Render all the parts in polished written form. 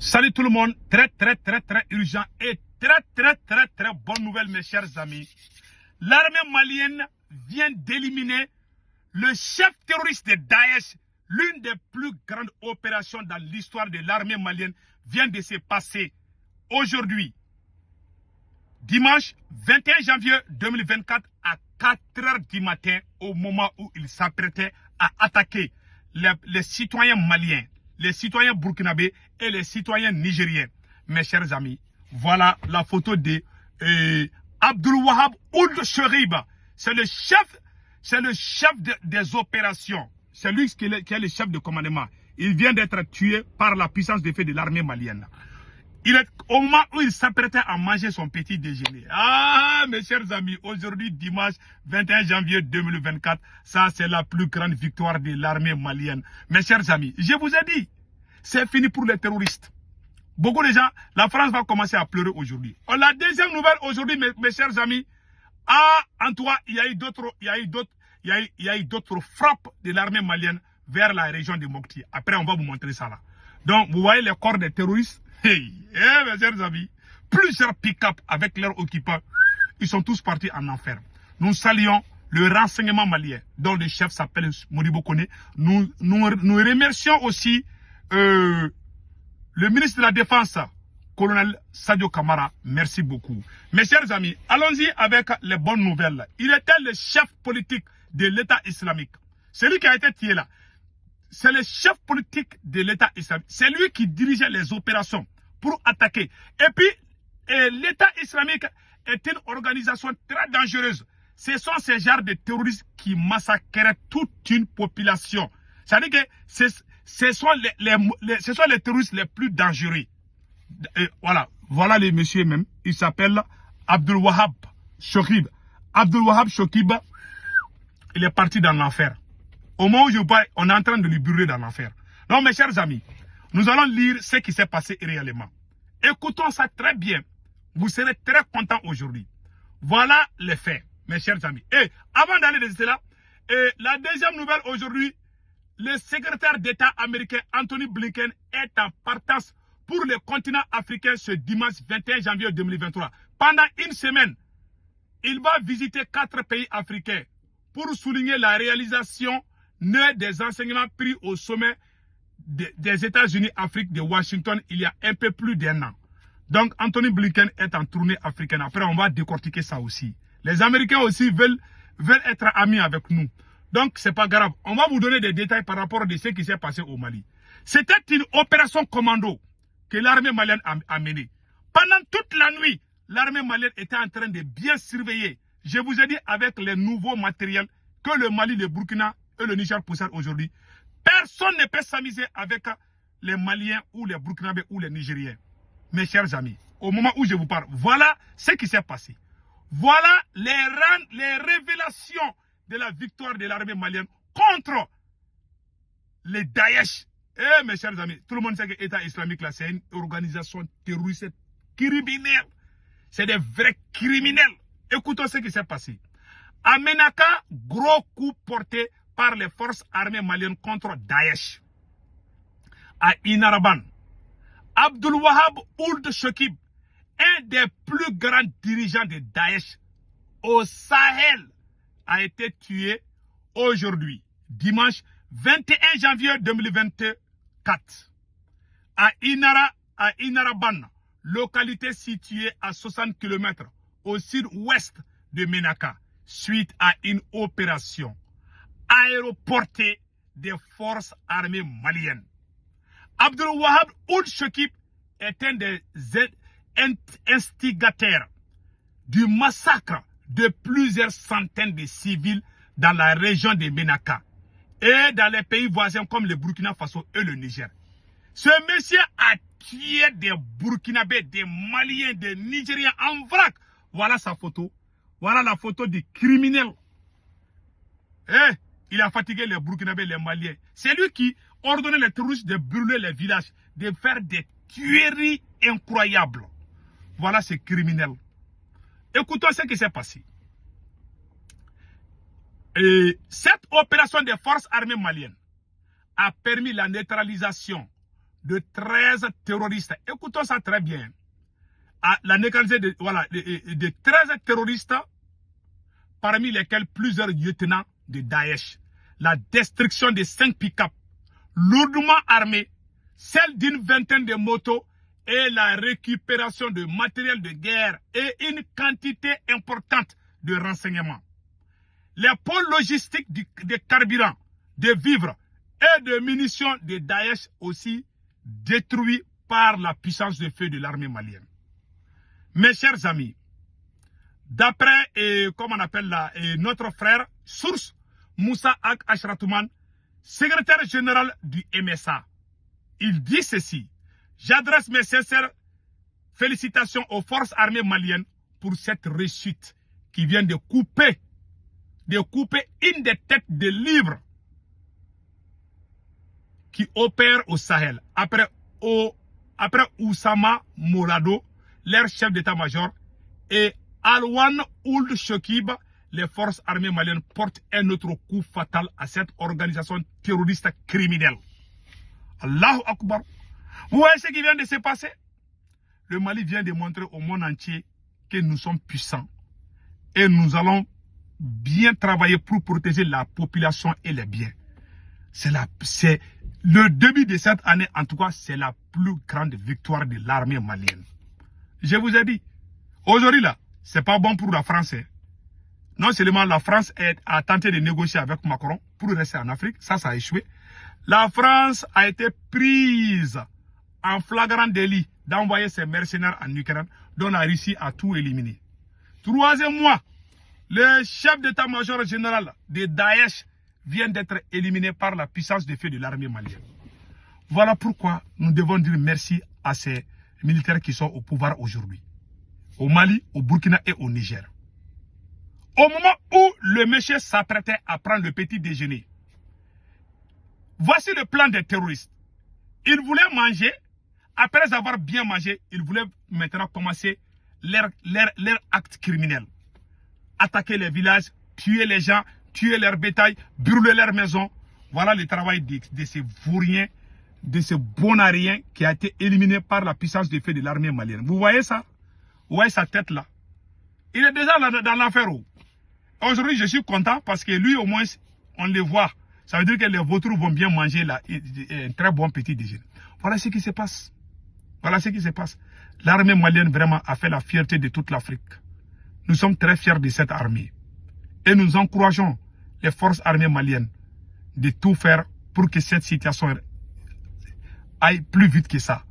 Salut tout le monde, très urgent et très bonne nouvelle mes chers amis. L'armée malienne vient d'éliminer le chef terroriste de Daesh. L'une des plus grandes opérations dans l'histoire de l'armée malienne vient de se passer aujourd'hui, dimanche 21 janvier 2024 à 4 h du matin, au moment où il s'apprêtait à attaquer les citoyens maliens, les citoyens burkinabés et les citoyens nigériens. Mes chers amis, voilà la photo de Abdul Wahab Ould Cheriba. C'est le chef des opérations. C'est lui qui est le chef de commandement. Il vient d'être tué par la puissance de feu de l'armée malienne. Au moment où il s'apprêtait à manger son petit déjeuner. Ah, mes chers amis, aujourd'hui, dimanche 21 janvier 2024, ça c'est la plus grande victoire de l'armée malienne. Mes chers amis, je vous ai dit, c'est fini pour les terroristes. Beaucoup de gens, la France va commencer à pleurer aujourd'hui. La deuxième nouvelle aujourd'hui, mes chers amis, en tout cas, il y a eu d'autres frappes de l'armée malienne vers la région de Mopti. Après, on va vous montrer ça là. Donc, vous voyez les corps des terroristes. Mes chers amis, plusieurs pick-up avec leurs occupants, ils sont tous partis en enfer. Nous saluons le renseignement malien, dont le chef s'appelle Modibo Kone. Nous remercions aussi le ministre de la Défense, colonel Sadio Kamara. Merci beaucoup. Mes chers amis, allons-y avec les bonnes nouvelles. Il était le chef politique de l'État islamique. Celui qui a été tué là, c'est le chef politique de l'État islamique. C'est lui qui dirigeait les opérations pour attaquer. Et puis, l'État islamique est une organisation très dangereuse. Ce sont ces genres de terroristes qui massacrent toute une population. C'est-à-dire que ce sont les terroristes les plus dangereux. Et voilà le monsieur même. Il s'appelle Abdul Wahab Cheriba. Abdul Wahab Cheriba, il est parti dans l'enfer. Au moment où je parle, on est en train de lui brûler dans l'enfer. Donc, mes chers amis, nous allons lire ce qui s'est passé réellement. Écoutons ça très bien. Vous serez très contents aujourd'hui. Voilà les faits, mes chers amis. Et avant d'aller de cela, la deuxième nouvelle aujourd'hui, le secrétaire d'État américain Anthony Blinken est en partance pour le continent africain ce dimanche 21 janvier 2023. Pendant une semaine, il va visiter 4 pays africains pour souligner la réalisation des enseignements pris au sommet des États-Unis Afrique de Washington il y a un peu plus d'1 an. Donc Anthony Blinken est en tournée africaine. Après on va décortiquer ça aussi. Les Américains aussi veulent être amis avec nous. Donc c'est pas grave. On va vous donner des détails par rapport à ce qui s'est passé au Mali. C'était une opération commando que l'armée malienne a menée. Pendant toute la nuit, l'armée malienne était en train de bien surveiller. Je vous ai dit avec les nouveaux matériels que le Mali, le Burkina et le Niger possèdent aujourd'hui. Personne ne peut s'amuser avec les Maliens ou les Burkinabés ou les Nigériens. Mes chers amis, au moment où je vous parle, voilà ce qui s'est passé. Voilà les révélations de la victoire de l'armée malienne contre les Daesh. Eh mes chers amis, tout le monde sait que l'État islamique là, c'est une organisation terroriste criminelle. C'est des vrais criminels. Écoutons ce qui s'est passé. À Menaka, gros coup porté par les forces armées maliennes contre Daesh. À Inaraban, Abdul Wahab Ould Cheriba, un des plus grands dirigeants de Daesh au Sahel, a été tué aujourd'hui, dimanche 21 janvier 2024. À Inaraban, localité située à 60 km au sud-ouest de Menaka, suite à une opération aéroportée des forces armées maliennes. Abdul Wahab Ould Cheriba est un des instigateurs du massacre de plusieurs centaines de civils dans la région de Menaka et dans les pays voisins comme le Burkina Faso et le Niger. Ce monsieur a tué des Burkinabés, des Maliens, des Nigériens en vrac. Voilà sa photo. Voilà la photo du criminel. Il a fatigué les Burkinabés, les Maliens. C'est lui qui ordonnait les terroristes de brûler les villages, de faire des tueries incroyables. Voilà ces criminels. Écoutons ce qui s'est passé. Cette opération des forces armées maliennes a permis la neutralisation de 13 terroristes. Écoutons ça très bien. La neutralisation de 13 terroristes, parmi lesquels plusieurs lieutenants de Daesh. La destruction de 5 pick-up lourdement armés, celle d'une vingtaine de motos et la récupération de matériel de guerre et une quantité importante de renseignements. Les pôles logistiques de carburant, de vivres et de munitions de Daesh aussi détruits par la puissance de feu de l'armée malienne. Mes chers amis, d'après, comment on appelle là, notre frère, source, Moussa Ag Ashratouman, secrétaire général du MSA, il dit ceci: j'adresse mes sincères félicitations aux forces armées maliennes pour cette réussite qui vient de couper une des têtes de livres qui opèrent au Sahel. Après Oussama Mourado, leur chef d'état-major, et Alwan Ould Chokib, les forces armées maliennes portent un autre coup fatal à cette organisation terroriste criminelle. Allahu Akbar. Vous voyez ce qui vient de se passer? Le Mali vient de montrer au monde entier que nous sommes puissants. Et nous allons bien travailler pour protéger la population et les biens. C'est le début de cette année, en tout cas, c'est la plus grande victoire de l'armée malienne. Je vous ai dit, aujourd'hui là, c'est pas bon pour la France. Non seulement la France a tenté de négocier avec Macron pour rester en Afrique, ça a échoué. La France a été prise en flagrant délit d'envoyer ses mercenaires en Ukraine, dont la Russie a tout éliminé. Troisième mois, le chef d'état-major général de Daesh vient d'être éliminé par la puissance de feu de l'armée malienne. Voilà pourquoi nous devons dire merci à ces militaires qui sont au pouvoir aujourd'hui, au Mali, au Burkina et au Niger. Au moment où le monsieur s'apprêtait à prendre le petit déjeuner, voici le plan des terroristes. Ils voulaient manger, après avoir bien mangé, ils voulaient maintenant commencer leur acte criminel. Attaquer les villages, tuer les gens, tuer leur bétail, brûler leurs maisons. Voilà le travail de ces vauriens, de ces bonariens qui a été éliminé par la puissance de feu de l'armée malienne. Vous voyez ça? Vous voyez sa tête là? Il est déjà dans l'affaire. Aujourd'hui, je suis content parce que lui, au moins, on le voit. Ça veut dire que les vautours vont bien manger là, un très bon petit déjeuner. Voilà ce qui se passe. Voilà ce qui se passe. L'armée malienne vraiment a fait la fierté de toute l'Afrique. Nous sommes très fiers de cette armée. Et nous encourageons les forces armées maliennes de tout faire pour que cette situation aille plus vite que ça.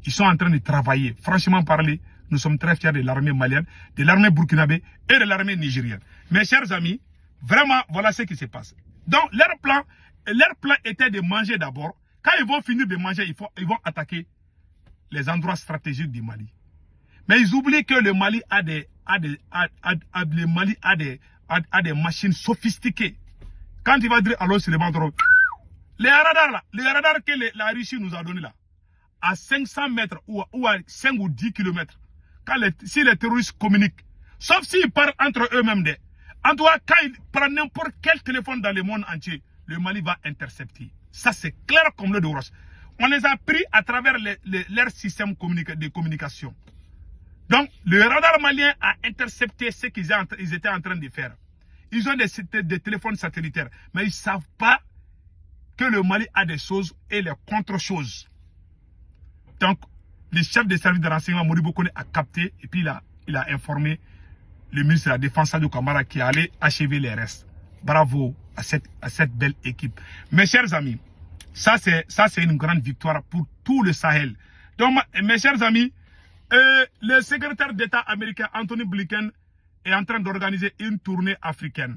Ils sont en train de travailler. Franchement parler, nous sommes très fiers de l'armée malienne, de l'armée burkinabé et de l'armée nigérienne. Mes chers amis, vraiment, voilà ce qui se passe. Donc, leur plan était de manger d'abord. Quand ils vont finir de manger, ils vont attaquer les endroits stratégiques du Mali. Mais ils oublient que le Mali a des machines sophistiquées. Quand il va dire alors sur les banderoles, les radars là, les radars que la Russie nous a donnés là, à 500 mètres ou à 5 ou 10 km, si les terroristes communiquent, sauf s'ils parlent entre eux-mêmes, en tout cas, quand ils prennent n'importe quel téléphone dans le monde entier, le Mali va intercepter. Ça, c'est clair comme l'eau de roche. On les a pris à travers leur système de communication. Donc, le radar malien a intercepté ce qu'ils étaient en train de faire. Ils ont des téléphones satellitaires, mais ils ne savent pas que le Mali a des choses et les contre-choses. Donc, le chef des services de renseignement, Modibo Kone, a capté et puis il a informé le ministre de la Défense, Sadou Kamara, qui allait achever les restes. Bravo à cette belle équipe. Mes chers amis, ça c'est une grande victoire pour tout le Sahel. Donc, mes chers amis, le secrétaire d'État américain Anthony Blinken est en train d'organiser une tournée africaine.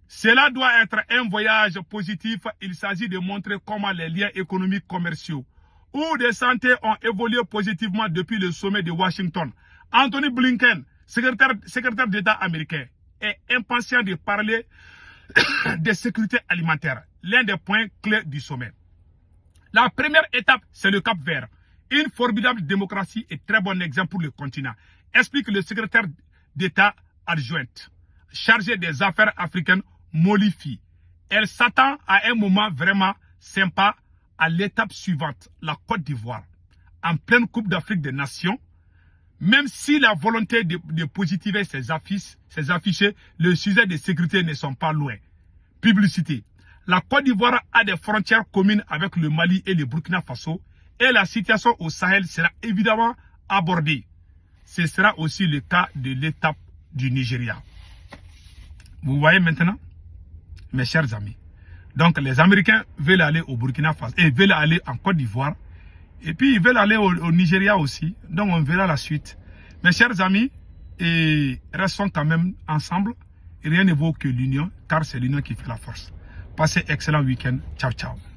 Cela doit être un voyage positif. Il s'agit de montrer comment les liens économiques commerciaux ou de santé ont évolué positivement depuis le sommet de Washington. Anthony Blinken, secrétaire d'État américain, est impatient de parler de sécurité alimentaire, l'un des points clés du sommet. La première étape, c'est le Cap Vert. Une formidable démocratie et très bon exemple pour le continent, explique le secrétaire d'État adjointe, chargé des affaires africaines, Molifi. Elle s'attend à un moment vraiment sympa à l'étape suivante, la Côte d'Ivoire, en pleine Coupe d'Afrique des Nations, même si la volonté de positiver ces affichés, le sujet de sécurité ne sont pas loin. Publicité. La Côte d'Ivoire a des frontières communes avec le Mali et le Burkina Faso et la situation au Sahel sera évidemment abordée. Ce sera aussi le cas de l'étape du Nigeria. Vous voyez maintenant, mes chers amis. Donc les Américains veulent aller au Burkina Faso et veulent aller en Côte d'Ivoire. Et puis ils veulent aller au Nigeria aussi. Donc on verra la suite. Mes chers amis, et restons quand même ensemble. Rien ne vaut que l'union, car c'est l'union qui fait la force. Passez excellent week-end. Ciao, ciao.